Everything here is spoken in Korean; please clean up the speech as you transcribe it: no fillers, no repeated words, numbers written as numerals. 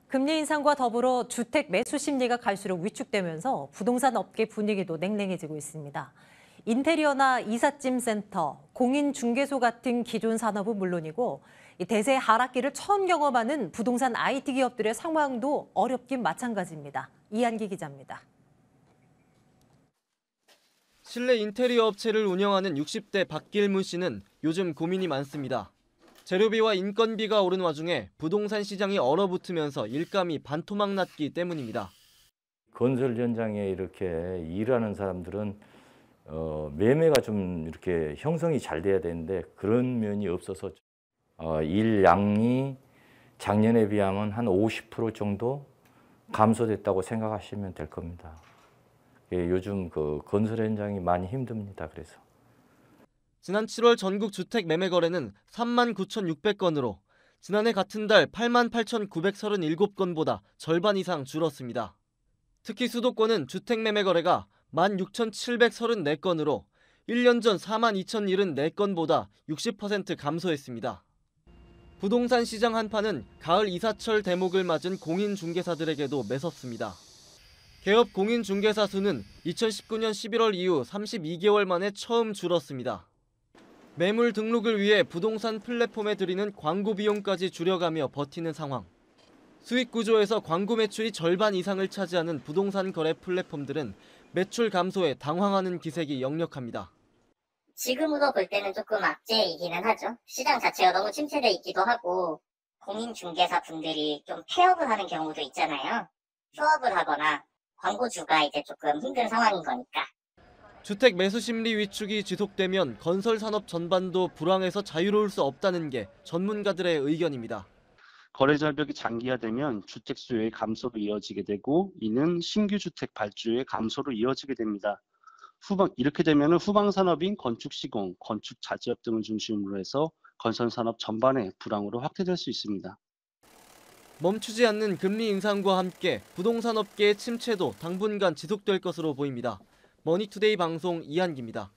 금리 인상과 더불어 주택 매수 심리가 갈수록 위축되면서 부동산 업계 분위기도 냉랭해지고 있습니다. 인테리어나 이삿짐 센터, 공인중개소 같은 기존 산업은 물론이고 대세 하락기를 처음 경험하는 부동산 IT 기업들의 상황도 어렵긴 마찬가지입니다. 이한기 기자입니다. 실내 인테리어 업체를 운영하는 60대 박길문 씨는 요즘 고민이 많습니다. 재료비와 인건비가 오른 와중에 부동산 시장이 얼어붙으면서 일감이 반토막 났기 때문입니다. 건설 현장에 이렇게 일하는 사람들은 매매가 좀 이렇게 형성이 잘 돼야 되는데 그런 면이 없어서 일 양이 작년에 비하면 한 50% 정도 감소됐다고 생각하시면 될 겁니다. 요즘 그 건설 현장이 많이 힘듭니다. 그래서. 지난 7월 전국 주택 매매 거래는 39,600건으로 지난해 같은 달 88,937건보다 절반 이상 줄었습니다. 특히 수도권은 주택 매매 거래가 16,734건으로 1년 전 42,074건보다 60% 감소했습니다. 부동산 시장 한파는 가을 이사철 대목을 맞은 공인중개사들에게도 매섭습니다. 개업 공인중개사 수는 2019년 11월 이후 32개월 만에 처음 줄었습니다. 매물 등록을 위해 부동산 플랫폼에 들이는 광고 비용까지 줄여가며 버티는 상황. 수익 구조에서 광고 매출이 절반 이상을 차지하는 부동산 거래 플랫폼들은 매출 감소에 당황하는 기색이 역력합니다. 지금으로 볼 때는 조금 악재이기는 하죠. 시장 자체가 너무 침체돼 있기도 하고 공인중개사 분들이 좀 폐업을 하는 경우도 있잖아요. 휴업을 하거나 광고주가 이제 조금 힘든 상황인 거니까. 주택 매수 심리 위축이 지속되면 건설 산업 전반도 불황에서 자유로울 수 없다는 게 전문가들의 의견입니다. 거래 절벽이 장기화되면 주택 수요의 감소로 이어지게 되고 이는 신규 주택 발주의 감소로 이어지게 됩니다. 이렇게 되면 후방 산업인 건축 시공, 건축 자재업 등을 중심으로 해서 건설 산업 전반의 불황으로 확대될 수 있습니다. 멈추지 않는 금리 인상과 함께 부동산 업계의 침체도 당분간 지속될 것으로 보입니다. 머니투데이 방송 이한기입니다.